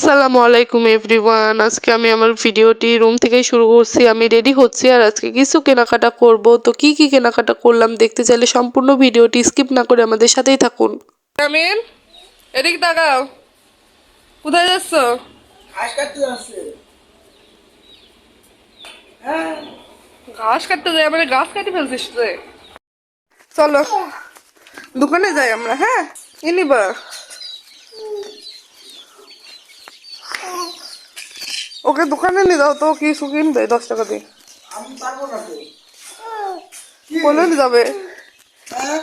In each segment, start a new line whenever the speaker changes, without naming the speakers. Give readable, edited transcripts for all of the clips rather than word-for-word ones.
আসসালামু আলাইকুম এভরিওয়ান। আজকে আমি আমার ভিডিওটি রুম থেকেই শুরু করছি। আমি রেডি হচ্ছি আর আজকে কিছু কেনাকাটা করব। তো কি কি কেনাকাটা করলাম দেখতে চাইলে সম্পূর্ণ ভিডিওটি স্কিপ না করে আমাদের সাথেই থাকুন। আমিন, এদিক তাকাও। কোথায় যাচ্ছ?
ঘাস কাটতে যাচ্ছে। হ্যাঁ,
ঘাস কাটতে যাই? আমাদের গাছ কাটি ফেলছিস রে। চলো দোকানে যাই আমরা। হ্যাঁ, কি নিবা? ওকে দোকানে নিয়ে যাও তো, কিছু কিনবে 10 টাকা দিয়ে।
আমি পারবো না তো।
বলে নিয়ে যাবে।
হ্যাঁ?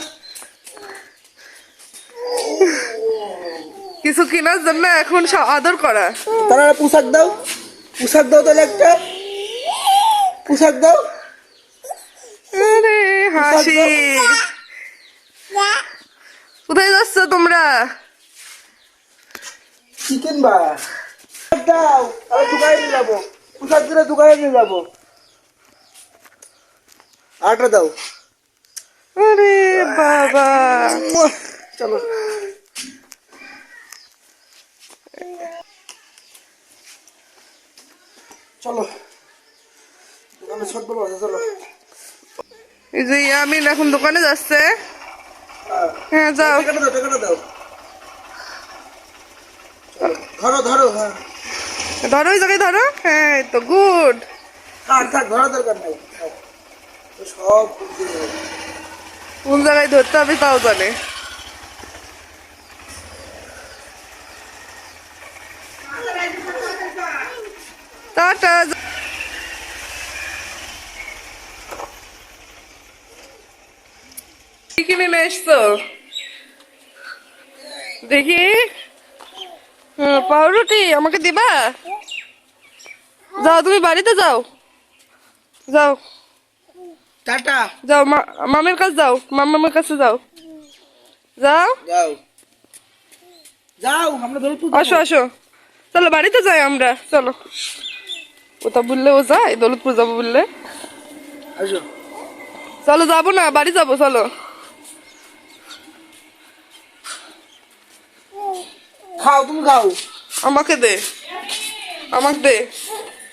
কিছু কেনার জন্য এখন আদর করা।
তারা পোশাক দাও, পোশাক দাও তাহলে একটা পোশাক দাও।
আরে হাসি। কোথায় যাচ্ছ তোমরা?
চিকেন বা দাও, তাহলে দোকানে নিয়ে যাবো। পোশাক দিলে দোকানে নিয়ে যাবো। আটা দাও।
আরে বাবা,
চলো চলো দোকানে ছোট বলো। চলো
এই যে ইয়ামিন এখন দোকানে যাচ্ছে। হ্যাঁ যাও।
টাকাটা দাও, টাকাটা দাও। চলো, ধরো ধরো। হ্যাঁ
ধরো ওই জায়গায় ধরো। হ্যাঁ এই তো গুড।
থাক থাক, ধরার দরকার নাই। থাক। তো সব বুঝতে হবে।
কোন জায়গায় ধরতে হবে তাও জানে। টাটা। কি কিনে নিয়ে এসছো দেখি? পাউরুটি আমাকে দিবা? যাও তুমি বাড়িতে যাও। যাও
টাটা।
যাও, মামের কাছে যাও, মামার কাছে যাও। যাও
যাও যাও, আমরা দৌলতপুর
আসো আসো। চলো বাড়িতে যাই আমরা। চলো। ওটা বললে ও যায় দৌলতপুর যাবো বললে।
আসো।
চলো যাবো না, বাড়ি যাবো চলো।
খাও, তুমি খাও।
আমাকে দে, আমাকে দে।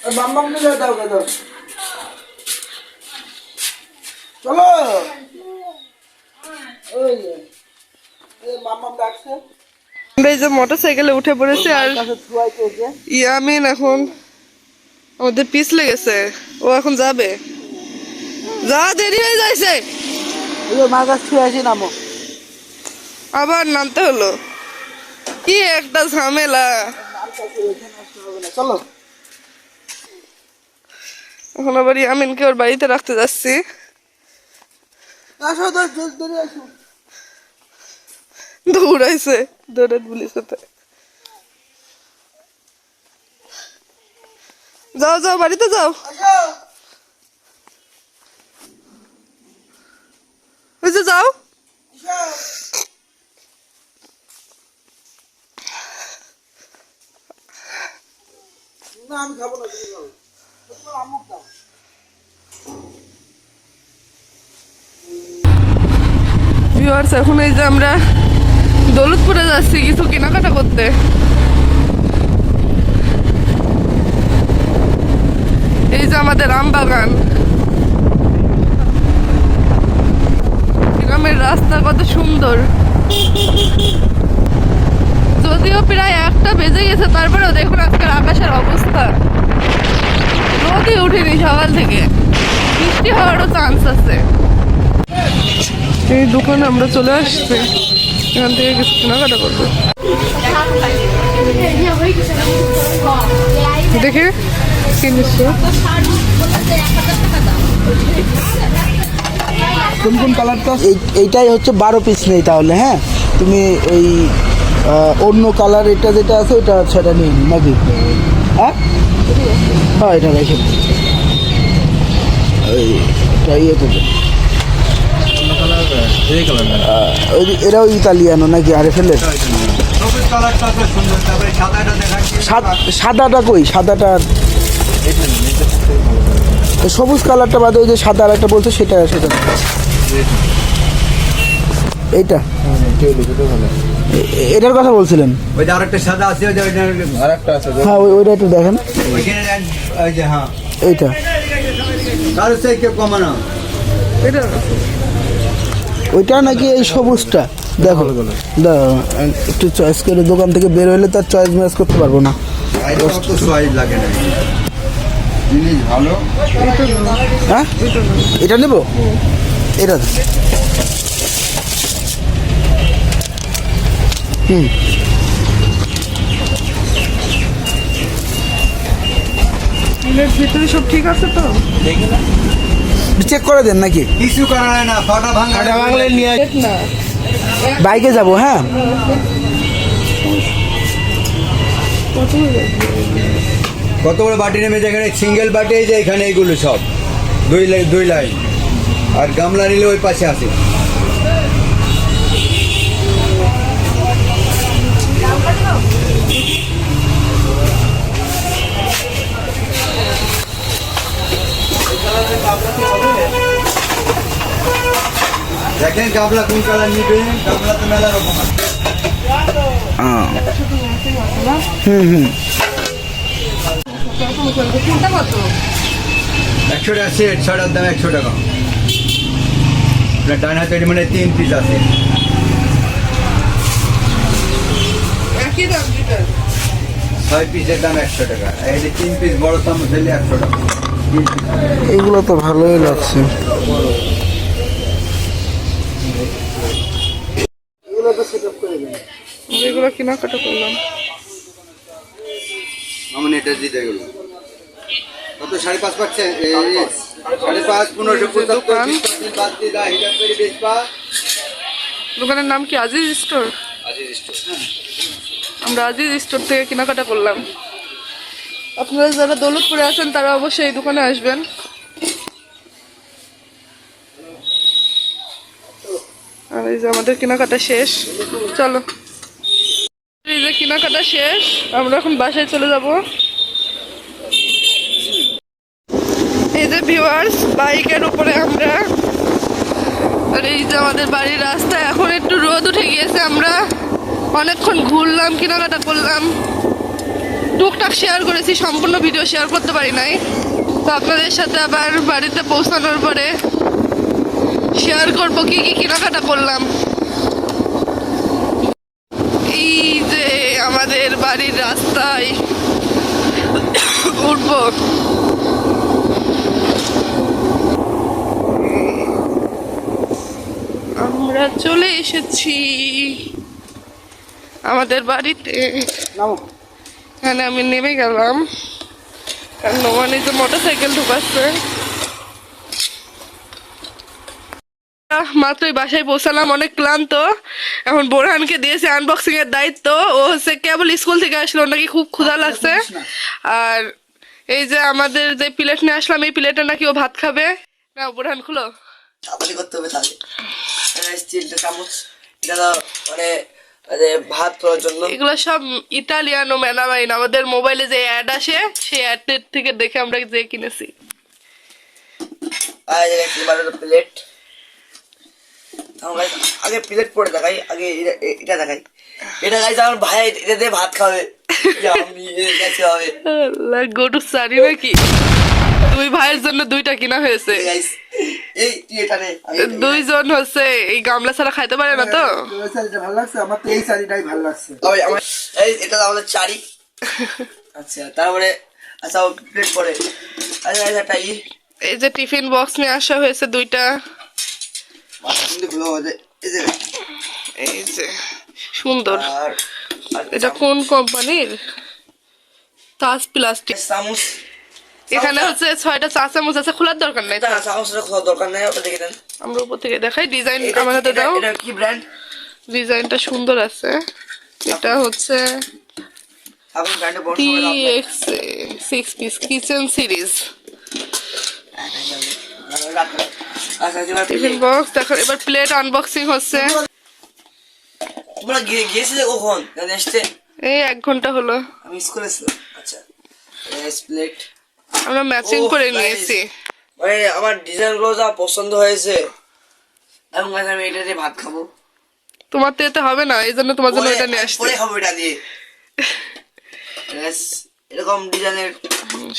আর বাম্বাম নিয়ে দাও দাও। চলো। ওই যে, এই মাম্মাম ডাকছে।
আমরা এই যে মোটর সাইকেলে উঠে পড়েছি আর
কাছে ছুয়াইতে এসে।
ইয়ামিন এখন আমাদের পিছ লেগেছে। ও এখন যাবে। যা, দেরি হয়ে যাইছে।
এই যে মা কাছে ছুয়াইছি, নামো।
আবার নামতে হলো। কি একটা ঝামেলা।
চলো।
এখন আবার ইয়ামিনকে ওর বাড়িতে রাখতে যাচ্ছি।
আসো, দৌড়ে আসো।
দৌড়াইছে, দৌড়ে পুলিশ সাথে। যাও যাও, বাড়িতে যাও।
আসো।
ওই যে যাও।
না, আমি খাবো না, তুমি খাও। তোমার আম্মুক দাও।
ভিউয়ার্স, এখন এই যে আমরা দৌলতপুরে যাচ্ছি কিছু কেনাকাটা করতে। এই যে আমাদের আম বাগান। গ্রামের রাস্তা কত সুন্দর। যদিও প্রায় 1টা বেজে গেছে, তারপরেও দেখুন আজকের আকাশের অবস্থা। রোদই উঠেনি সকাল থেকে, বৃষ্টি হওয়ারও চান্স আছে। এই দোকানে আমরা চলে আসছি, এখান থেকে কিছু কেনাকাটা করবো। দেখে কি নিচ্ছো?
কোন কোন কালারটা? এইটাই হচ্ছে 12 পিস নেই তাহলে। হ্যাঁ, তুমি ওই অন্য কালার এটা যেটা আছে ওটা সেটা নিয়ে নিই নাকি? হ্যাঁ হ্যাঁ, এটা রেখে এটা ইয়ে করবে। এরাও ইতালিয়ানো নাকি? আরে ফেলে সাদাটা কই? সাদাটা সবুজ কালারটা বাদে ওই যে সাদা আর একটা বলছে সেটা সেটা এইটা ভালো। এটার কথা বলছিলেন?
ওই যে আরেকটা সাদা আছে, ওই যে আরেকটা আছে,
হ্যাঁ ওইটা একটু দেখেন,
ওইখানে ওই যে হ্যাঁ,
এইটা
কারো থেকে কমানো।
ওইটা নাকি এই সবুজটা? দেখো দেখো, একটু চয়েস করে দোকান থেকে বের হলে তার চয়েস ম্যাচ করতে পারবো না।
তো সয়েজ লাগে না, জিনিস ভালো।
হ্যাঁ এটা নেব, এটা
ভিতরে সব ঠিক আছে তো?
চেক করে দেন নাকি?
কিছু করা যায় না, ফাটা ভাঙলে নিয়ে
না
বাইকে যাব। হ্যাঁ
কত বড় বাটি নেমেছে এখানে, সিঙ্গেল বাটি, এই যে এখানে এইগুলো সব দুই লাইন, আর গামলা নিলে ওই পাশে আছে। দেখেন গামলা কোন কালার নিবে, গামলা তো মেলা রকম আছে।
হুম
100 টাকা সেট, ছটার দাম 100 টাকা। আপনার ডান হাতে মানে 3 পিস আছে।
একই দাম দুটো।
6 পিসের দাম 100 টাকা, এই যে 3 পিস বড় চামচ হলে 100 টাকা।
এগুলো তো ভালোই লাগছে।
এগুলো কেনাকাটা করলাম।
আমার এটা দিতে গেল কত, 5.5 পাচ্ছে, 5.5 1575 বাদ দিয়ে দা হিসাব করে বেচবা।
দোকানের নাম কি? আজিজ স্টোর। আমরা আজিজ স্টোর থেকে কেনাকাটা করলাম। আপনারা যারা দৌলতপুরে আছেন তারা অবশ্যই এই দোকানে আসবেন। আর এই যে আমাদের কেনাকাটা শেষ, চলো। এই যে কেনাকাটা শেষ, আমরা এখন বাসায় চলে যাব। এই যে ভিউয়ার্স, বাইকের উপরে আমরা, আর এই যে আমাদের বাড়ির রাস্তা। এখন একটু রোদ উঠে গিয়েছে, আমরা অনেকক্ষণ ঘুরলাম, কেনাকাটা করলাম, টুকটাক শেয়ার করেছি, সম্পূর্ণ ভিডিও শেয়ার করতে পারি নাই। তো আপনাদের সাথে আবার বাড়িতে পৌঁছানোর পরে শেয়ার করব কি কি কেনাকাটা করলাম। এই যে আমাদের বাড়ির রাস্তায় উঠবো। আমরা চলে এসেছি আমাদের বাড়িতে। এখানে আমি নেমে গেলাম, কারণ নোমানে যে মোটরসাইকেল ঢুকাচ্ছে। মাত্রই বাসায় পৌঁছালাম, অনেক ক্লান্ত। এখন বোরহানকে দিয়েছে আনবক্সিং এর দায়িত্ব। ও হচ্ছে কেবল স্কুল থেকে আসলো, নাকি খুব ক্ষুধা লাগছে। আর এই যে আমাদের যে প্লেট নিয়ে আসলাম, এই প্লেটে নাকি ও ভাত খাবে না। বোরহান খুলো,
চাপাতি করতে হবে তাহলে। স্টিলটা চামচ, এটা মানে ভাত করার জন্য।
এগুলো সব ইটালিয়ান ও মেলামাইন। আমাদের মোবাইলে যে অ্যাড আসে, সেই অ্যাডের থেকে দেখে আমরা যে কিনেছি।
আর প্লেট, আগে প্লেট পরে দেখাই, আগে এটা দেখাই। এটা গাইজ আমার ভাই, এটা দিয়ে ভাত খাবে।
গো টু সারি নাকি? দুই ভাইয়ের জন্য দুইটা কিনা হয়েছে। দুইজন হচ্ছে এই গামলা ছাড়া খাইতে পারে না তো।
ভালো লাগছে আমার তো, এই শাড়িটাই ভালো লাগছে।
এটা আমাদের চারি। আচ্ছা তারপরে আচ্ছা প্লেট পরে একটা
এই যে টিফিন বক্স নিয়ে আসা হয়েছে দুইটা। এই যে সুন্দর। এটা কোন কোম্পানির? তাজ প্লাস্টিক।
চামচ
এখানে হচ্ছে 6টা চা চামচ আছে, খোলার দরকার নাই।
চামচটা খোলার দরকার নাই, ওটা দেখে দেন।
আমরা উপর থেকে দেখাই। ডিজাইন আমার হাতে দাও।
এটা কি ব্র্যান্ড?
ডিজাইনটা সুন্দর আছে। এটা হচ্ছে
আপনি ব্র্যান্ডে বড়
TX 6 piece kitchen series tiffin box. দেখো এবার প্লেট আনবক্সিং হচ্ছে।
তোমরা গিয়েছিলে কখন? আসতে
এই 1 ঘন্টা হলো।
আমি স্কুলে ছিলাম। আচ্ছা প্লেট
আমরা ম্যাচিং করে নিয়েছি।
মানে আমার ডিজাইন গুলো যা পছন্দ হয়েছে, এবং আমি এটা দিয়ে ভাত খাবো।
তোমার তো এতে হবে না, এই জন্য তোমার জন্য এটা নিয়ে আসছি।
পরে খাবো এটা দিয়ে। ব্যাস, এরকম ডিজাইনের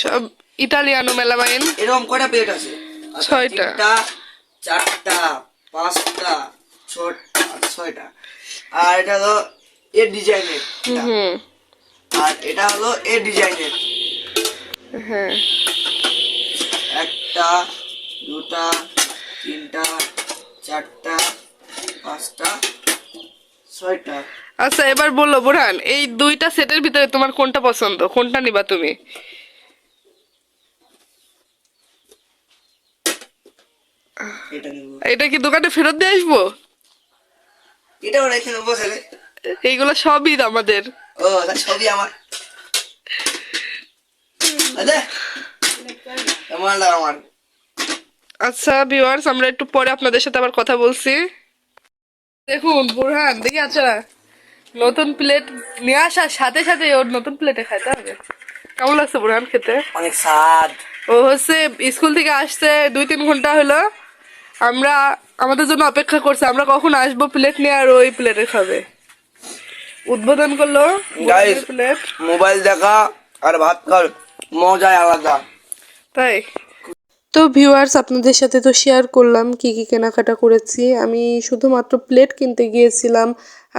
সব ইটালিয়ানো মেলামাইন।
এরকম কয়টা প্লেট আছে?
6টা।
3টা, 4টা, 5টা, 6টা। আর এটা হলো এর ডিজাইনের,
হুম।
আর এটা হলো এর ডিজাইনের।
হ্যাঁ,
1টা, 2টা, 3টা, 4টা, 5টা, 6টা।
আচ্ছা এবার বললো বুরহান, এই 2টা সেটের ভিতরে তোমার কোনটা পছন্দ, কোনটা নিবা তুমি?
এটা নেব।
এটা কি দোকানে ফেরত দিয়ে আসবো?
এটাও রেখে নেবো ছেলে।
এইগুলো সবই আমাদের।
ও তা সবই আমার। আরে মালটা আমার।
আচ্ছা ভিউয়ার্স, আমরা একটু পরে আপনাদের সাথে আবার কথা বলছি। দেখুন বুরহান, দেখি আচ্ছা নতুন প্লেট নিয়ে আসার সাথে সাথে ওর নতুন প্লেটে খাইতে হবে। কেমন লাগছে বুরহান খেতে?
অনেক স্বাদ।
ও হচ্ছে স্কুল থেকে আসছে 2-3 ঘন্টা হলো, আমরা আমাদের জন্য অপেক্ষা করছে আমরা কখন আসবো প্লেট নিয়ে, আর ওই প্লেটে খাবে। উদ্বোধন করলো
Guys,
প্লেট।
মোবাইল দেখা আর ভাত খাওয়ার মজাই আলাদা।
তাই তো ভিউয়ার্স, আপনাদের সাথে তো শেয়ার করলাম কি কি কেনাকাটা করেছি। আমি শুধুমাত্র প্লেট কিনতে গিয়েছিলাম,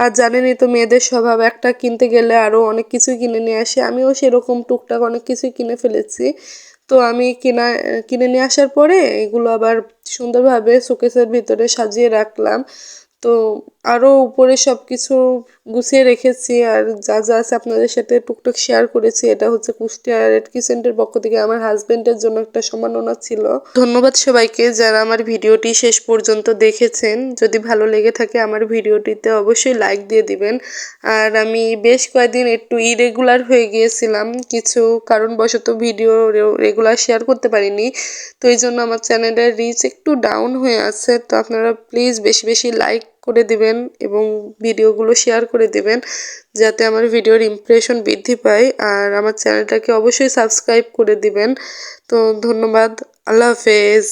আর জানেনই তো মেয়েদের স্বভাব, একটা কিনতে গেলে আরও অনেক কিছুই কিনে নিয়ে আসে। আমিও সেরকম টুকটাক অনেক কিছুই কিনে ফেলেছি। তো আমি কিনে নিয়ে আসার পরে এগুলো আবার সুন্দরভাবে শোকেসের ভিতরে সাজিয়ে রাখলাম। তো আরও উপরে সব কিছু গুছিয়ে রেখেছি, আর যা যা আছে আপনাদের সাথে টুকটাক শেয়ার করেছি। এটা হচ্ছে কুষ্টিয়া রেড ক্রিসেন্টের পক্ষ থেকে আমার হাজবেন্ডের জন্য একটা সম্মাননা ছিল। ধন্যবাদ সবাইকে যারা আমার ভিডিওটি শেষ পর্যন্ত দেখেছেন। যদি ভালো লেগে থাকে আমার ভিডিওটিতে অবশ্যই লাইক দিয়ে দিবেন। আর আমি বেশ কয়েকদিন একটু ইরেগুলার হয়ে গিয়েছিলাম, কিছু কারণবশত ভিডিও রেগুলার শেয়ার করতে পারিনি। তো এই জন্য আমার চ্যানেলের রিচ একটু ডাউন হয়ে আছে। তো আপনারা প্লিজ বেশি বেশি লাইক করে দিবেন এবং ভিডিওগুলো শেয়ার করে দিবেন, যাতে আমার ভিডিওর ইমপ্রেশন বৃদ্ধি পায়। আর আমার চ্যানেলটাকে অবশ্যই সাবস্ক্রাইব করে দিবেন। তো ধন্যবাদ, আল্লাহ হাফেজ।